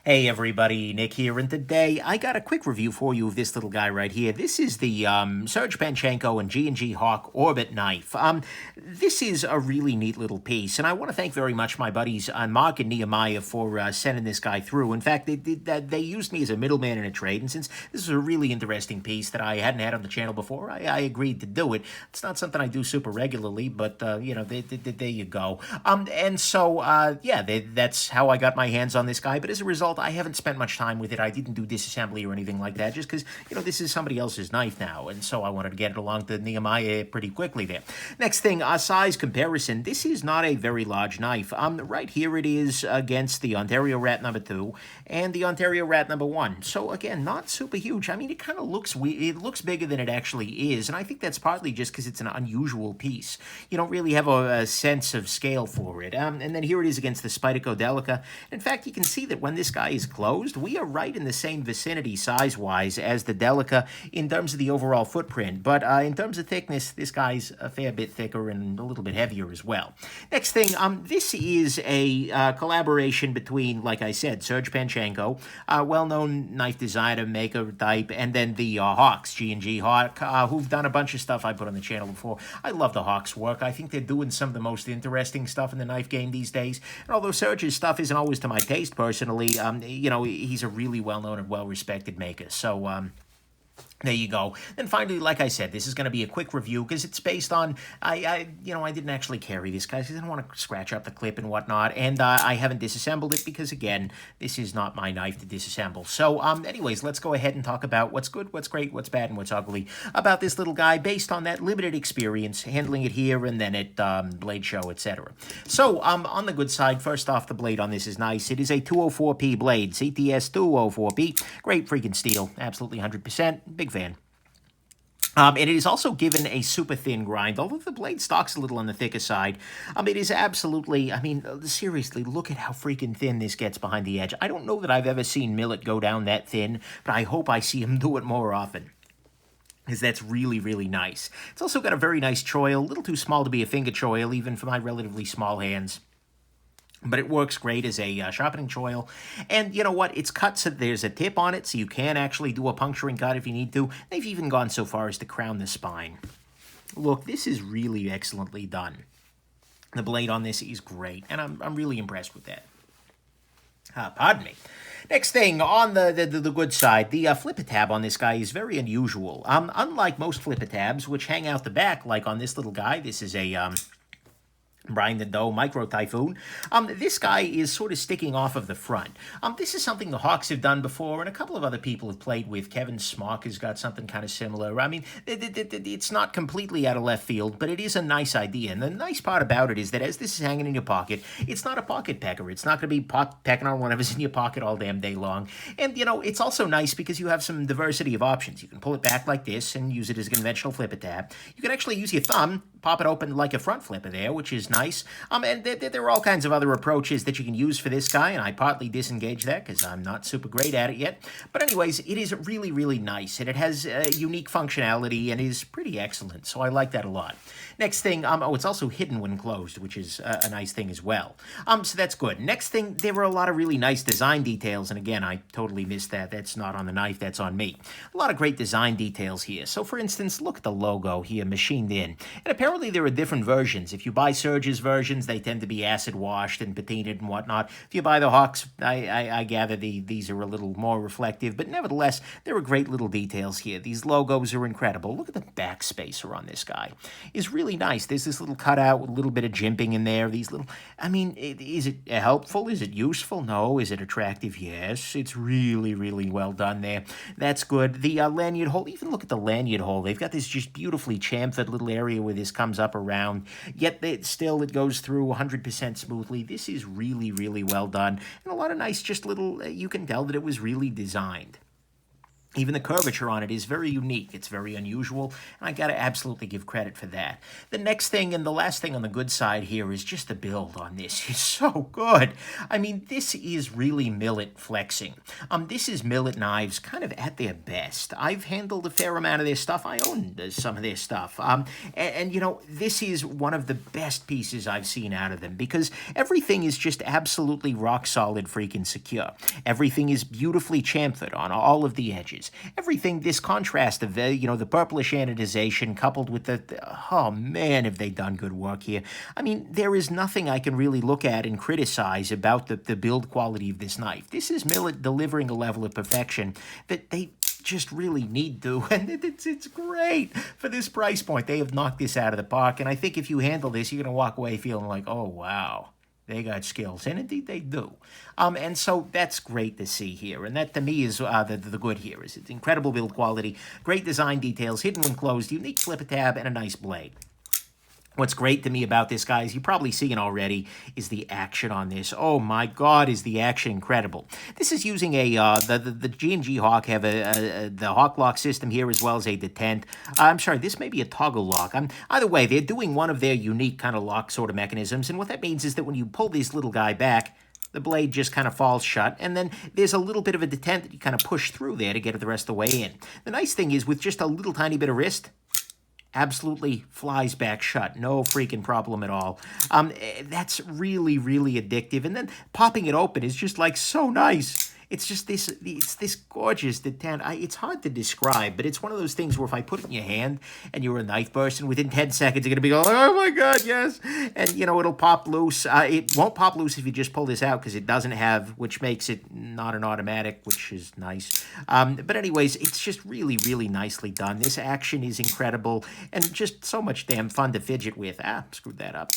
Hey everybody, Nick here, and today I got a quick review for you of this little guy right here. This is the Serge Panchenko and G&G Hawk Orbit Knife. This is a really neat little piece, and I want to thank very much my buddies Mark and Nehemiah for sending this guy through. In fact, they used me as a middleman in a trade, and since this is a really interesting piece that I hadn't had on the channel before, I agreed to do it. It's not something I do super regularly, but there you go. That's how I got my hands on this guy, but as a result, I haven't spent much time with it. I didn't do disassembly or anything like that, just because, this is somebody else's knife now, and so I wanted to get it along to Nehemiah pretty quickly there. Next thing, size comparison. This is not a very large knife. Right here it is against the Ontario Rat number 2 and the Ontario Rat number 1. So again, not super huge. I mean, it kind of looks weird. It looks bigger than it actually is, and I think that's partly just because it's an unusual piece. You don't really have a sense of scale for it. And then here it is against the Spyderco Delica. In fact, you can see that when this guy is closed, we are right in the same vicinity size-wise as the Delica in terms of the overall footprint. But in terms of thickness, this guy's a fair bit thicker and a little bit heavier as well. Next thing, this is a collaboration between, like I said, Serge Panchenko, well-known knife designer, maker type, and then the Hawks, G&G Hawk, who've done a bunch of stuff I put on the channel before. I love the Hawks' work. I think they're doing some of the most interesting stuff in the knife game these days. And although Serge's stuff isn't always to my taste personally, he's a really well-known and well-respected maker. So, there you go. Then finally, like I said, this is going to be a quick review because it's based on, I didn't actually carry this, guys. I didn't want to scratch up the clip and whatnot, and I haven't disassembled it because, again, this is not my knife to disassemble. So, anyways, let's go ahead and talk about what's good, what's great, what's bad, and what's ugly about this little guy based on that limited experience handling it here and then at Blade Show, etc. So, on the good side, first off, the blade on this is nice. It is a 204p blade, CTS 204p. Great freaking steel, absolutely 100%. Big fan. And it is also given a super thin grind, although the blade stock's a little on the thicker side. It is absolutely, seriously, look at how freaking thin this gets behind the edge. I don't know that I've ever seen Millit go down that thin, but I hope I see him do it more often, because that's really, really nice. It's also got a very nice choil, a little too small to be a finger choil, even for my relatively small hands. But it works great as a sharpening choil. And you know what? It's cut so there's a tip on it, so you can actually do a puncturing cut if you need to. They've even gone so far as to crown the spine. Look, this is really excellently done. The blade on this is great, and I'm really impressed with that. Pardon me. Next thing, on the good side, the flipper tab on this guy is very unusual. Unlike most flipper tabs, which hang out the back, like on this little guy, this is a Brian the Doe Micro Typhoon. This guy is sort of sticking off of the front. This is something the Hawks have done before, and a couple of other people have played with. Kevin Smock has got something kind of similar. It's not completely out of left field, but it is a nice idea. And the nice part about it is that as this is hanging in your pocket, it's not a pocket pecker. It's not going to be pecking on whatever's in your pocket all damn day long. And, it's also nice because you have some diversity of options. You can pull it back like this and use it as a conventional flipper tab. You can actually use your thumb, pop it open like a front flipper there, which is nice. And there are all kinds of other approaches that you can use for this guy, and I partly disengage that because I'm not super great at it yet. But anyways, it is really, really nice, and it has unique functionality and is pretty excellent, so I like that a lot. Next thing, it's also hidden when closed, which is a nice thing as well. So that's good. Next thing, there were a lot of really nice design details, and again, I totally missed that. That's not on the knife, that's on me. A lot of great design details here. So for instance, look at the logo here, machined in. And apparently there are different versions. If you buy Serge's versions, they tend to be acid washed and patinaed and whatnot. If you buy the Hawks, I gather these are a little more reflective, but nevertheless, there are great little details here. These logos are incredible. Look at the backspacer on this guy. It's really nice. There's this little cutout with a little bit of jimping in there. These little, is it helpful? Is it useful? No. Is it attractive? Yes. It's really, really well done there. That's good. The lanyard hole, even look at the lanyard hole. They've got this just beautifully chamfered little area where this comes up around, yet it goes through 100% smoothly. This is really, really well done, and a lot of nice just little, you can tell that it was really designed. Even the curvature on it is very unique. It's very unusual, and I got to absolutely give credit for that. The next thing and the last thing on the good side here is just the build on this is so good. I mean, this is really Millit flexing. This is Millit Knives kind of at their best. I've handled a fair amount of their stuff. I own some of their stuff. And you know, this is one of the best pieces I've seen out of them because everything is just absolutely rock solid freaking secure. Everything is beautifully chamfered on all of the edges. Everything, this contrast of, you know, the purplish anodization coupled with oh man, have they done good work here. I mean, there is nothing I can really look at and criticize about the build quality of this knife. This is Millit delivering a level of perfection that they just really need to, and it's great for this price point. They have knocked this out of the park, and I think if you handle this, you're going to walk away feeling like, oh, wow. They got skills, and indeed they do. And so that's great to see here. And that, to me, is the good here. Is it's incredible build quality, great design details, hidden when closed, unique flipper tab, and a nice blade. What's great to me about this, guys, you've probably seen already, is the action on this. Oh my God, is the action incredible! This is using a the G&G Hawk have the Hawk lock system here as well as a detent. I'm sorry, this may be a toggle lock. Either way, they're doing one of their unique kind of lock sort of mechanisms, and what that means is that when you pull this little guy back, the blade just kind of falls shut, and then there's a little bit of a detent that you kind of push through there to get it the rest of the way in. The nice thing is with just a little tiny bit of wrist, absolutely flies back shut. No freaking problem at all. That's really, really addictive. And then popping it open is just like so nice. It's just this gorgeous detent. It's hard to describe, but it's one of those things where if I put it in your hand and you're a knife person, within 10 seconds, you're going to be going, oh my God, yes. And, you know, it'll pop loose. It won't pop loose if you just pull this out because it doesn't have, which makes it not an automatic, which is nice. But anyways, it's just really, really nicely done. This action is incredible and just so much damn fun to fidget with. Screwed that up.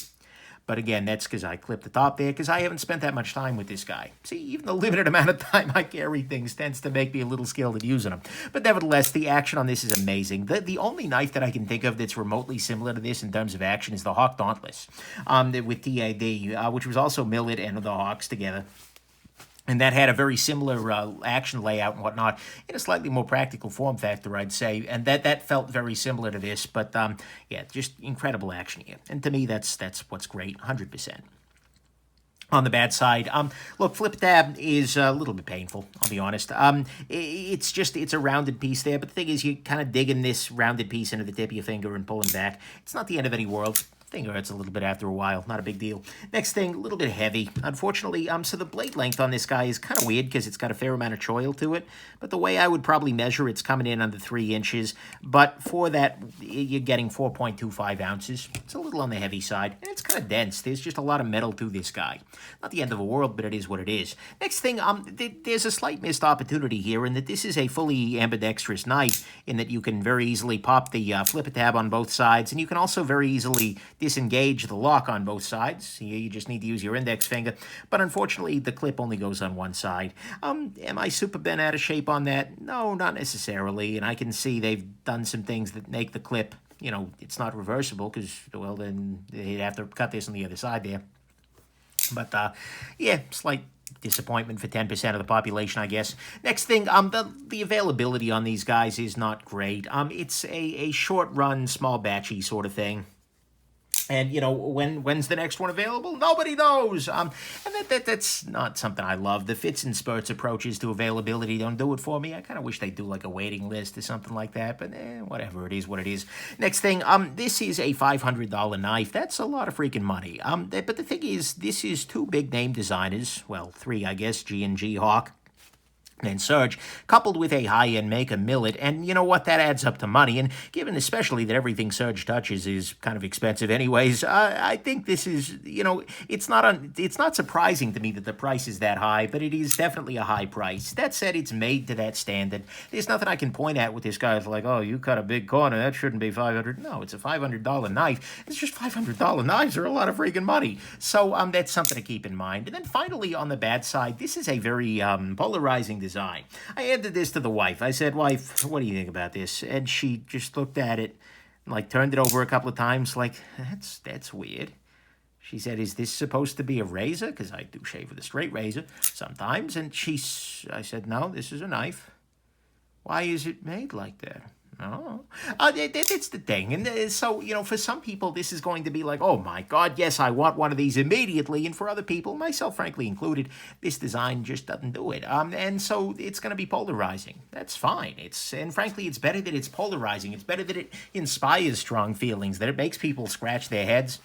But again, that's because I clipped the top there, because I haven't spent that much time with this guy. See, even the limited amount of time I carry things tends to make me a little skilled at using them. But nevertheless, the action on this is amazing. The only knife that I can think of that's remotely similar to this in terms of action is the Hawk Dauntless with TAD, which was also Millit and the Hawks together. And that had a very similar action layout and whatnot in a slightly more practical form factor, I'd say. And that felt very similar to this. But, yeah, just incredible action here. And to me, that's what's great, 100%. On the bad side, look, flip tab is a little bit painful, I'll be honest. It's a rounded piece there. But the thing is, you kind of digging this rounded piece into the tip of your finger and pulling back. It's not the end of any world. Finger hurts a little bit after a while, not a big deal. Next thing, a little bit heavy. Unfortunately, so the blade length on this guy is kind of weird because it's got a fair amount of choil to it. But the way I would probably measure, it's coming in under 3 inches. But for that, you're getting 4.25 ounces. It's a little on the heavy side, and it's kind of dense. There's just a lot of metal to this guy. Not the end of the world, but it is what it is. Next thing, there's a slight missed opportunity here in that this is a fully ambidextrous knife in that you can very easily pop the flipper tab on both sides, and you can also very easily disengage the lock on both sides. You just need to use your index finger. But unfortunately, the clip only goes on one side. Am I super bent out of shape on that? No, not necessarily. And I can see they've done some things that make the clip, you know, it's not reversible because, well, then they'd have to cut this on the other side there. But, yeah, slight disappointment for 10% of the population, I guess. Next thing, the availability on these guys is not great. It's a short-run, small batchy sort of thing. And, you know, when's the next one available? Nobody knows. And that's not something I love. The fits and spurts approaches to availability don't do it for me. I kind of wish they'd do like a waiting list or something like that. But whatever, it is what it is. Next thing, this is a $500 knife. That's a lot of freaking money. But the thing is, this is 2 big name designers. Well, 3, I guess, G&G Hawk and Serge, coupled with a high-end maker, Millit, and you know what, that adds up to money, and given especially that everything Serge touches is kind of expensive anyways, I think this is, you know, it's not surprising to me that the price is that high, but it is definitely a high price. That said, it's made to that standard. There's nothing I can point at with this guy. It's like, oh, you cut a big corner, that shouldn't be $500. No, it's a $500 knife. It's just $500 knives are a lot of freaking money. So that's something to keep in mind. And then finally, on the bad side, this is a very polarizing design. I handed this to the wife. I said, wife, what do you think about this? And she just looked at it, like turned it over a couple of times, like, that's weird. She said, is this supposed to be a razor? Because I do shave with a straight razor sometimes. And I said, no, this is a knife. Why is it made like that? Oh, it's the thing. And so, for some people, this is going to be like, oh my God, yes, I want one of these immediately. And for other people, myself frankly included, this design just doesn't do it. And so it's going to be polarizing. That's fine. And frankly, it's better that it's polarizing. It's better that it inspires strong feelings, that it makes people scratch their heads.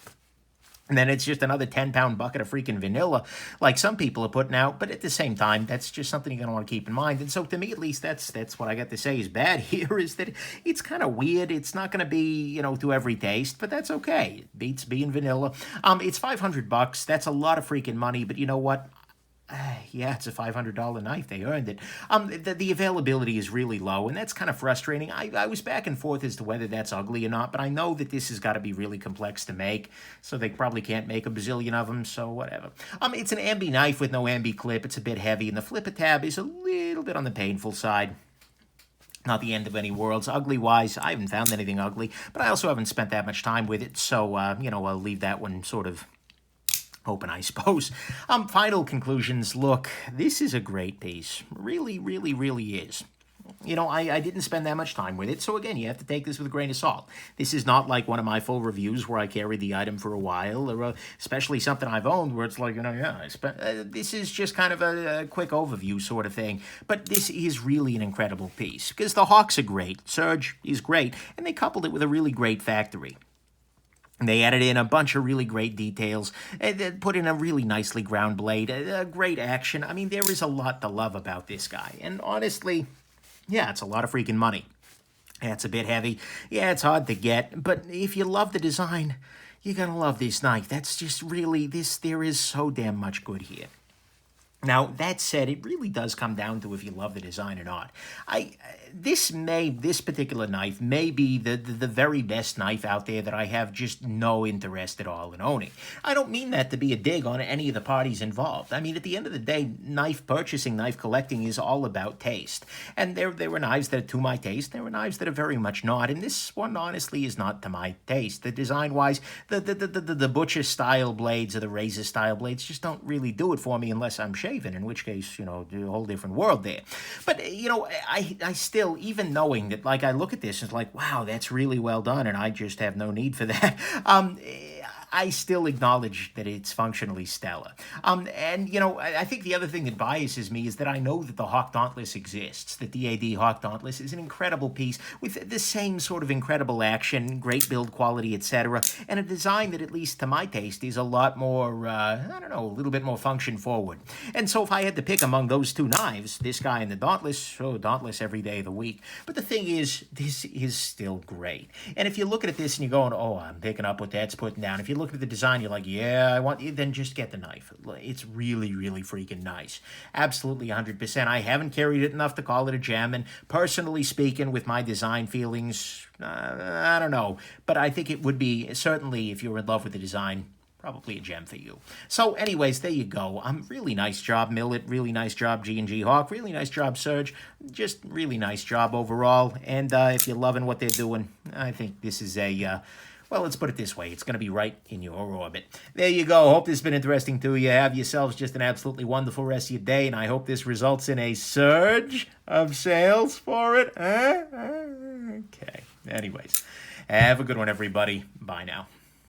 And then it's just another 10-pound bucket of freaking vanilla, like some people are putting out. But at the same time, that's just something you're going to want to keep in mind. And so to me, at least, that's what I got to say is bad here, is that it's kind of weird. It's not going to be, to every taste, but that's okay. It beats being vanilla. It's $500. That's a lot of freaking money. But you know what? Yeah, it's a $500 knife. They earned it. The availability is really low, and that's kind of frustrating. I was back and forth as to whether that's ugly or not, but I know that this has got to be really complex to make, so they probably can't make a bazillion of them, so whatever. It's an ambi knife with no ambi clip. It's a bit heavy, and the flipper tab is a little bit on the painful side. Not the end of any worlds. Ugly-wise, I haven't found anything ugly, but I also haven't spent that much time with it, so, I'll leave that one sort of open, I suppose. Final conclusions. Look, this is a great piece. Really, really, really is. I didn't spend that much time with it, so again, you have to take this with a grain of salt. This is not like one of my full reviews where I carried the item for a while, or especially something I've owned where it's like, this is just kind of a quick overview sort of thing. But this is really an incredible piece, because the Hawks are great, Serge is great, and they coupled it with a really great factory. They added in a bunch of really great details, and put in a really nicely ground blade, a great action. I mean, there is a lot to love about this guy. And honestly, yeah, it's a lot of freaking money. Yeah, it's a bit heavy. Yeah, it's hard to get. But if you love the design, you're going to love this knife. That's just really, there is so damn much good here. Now, that said, it really does come down to if you love the design or not. This particular knife may be the very best knife out there that I have just no interest at all in owning. I don't mean that to be a dig on any of the parties involved. I mean, at the end of the day, knife purchasing, knife collecting is all about taste. And there were knives that are to my taste. There were knives that are very much not. And this one, honestly, is not to my taste. The design-wise, the butcher-style blades or the razor-style blades just don't really do it for me unless I'm shaven, in which case, a whole different world there. But, I still, even knowing that, like, I look at this and it's like, wow, that's really well done, and I just have no need for that. I still acknowledge that it's functionally stellar. And, I think the other thing that biases me is that I know that the Hawk Dauntless exists. The DAD Hawk Dauntless is an incredible piece with the same sort of incredible action, great build quality, etc., and a design that, at least to my taste, is a lot more, a little bit more function forward. And so if I had to pick among those two knives, this guy and the Dauntless, Dauntless every day of the week. But the thing is, this is still great. And if you look at this and you're going, oh, I'm picking up what that's putting down. If you look at the design, you're like, yeah, I want you, then just get the knife. It's really, really freaking nice. Absolutely 100%. I haven't carried it enough to call it a gem, and personally speaking, with my design feelings, I don't know. But I think it would be, certainly, if you're in love with the design, probably a gem for you. So anyways, there you go. Really nice job, Millit. Really nice job, G&G Hawk. Really nice job, Serge. Just really nice job overall. And if you're loving what they're doing, I think this is a... well, let's put it this way. It's going to be right in your orbit. There you go. Hope this has been interesting to you. Have yourselves just an absolutely wonderful rest of your day, and I hope this results in a surge of sales for it. Okay. Anyways, have a good one, everybody. Bye now.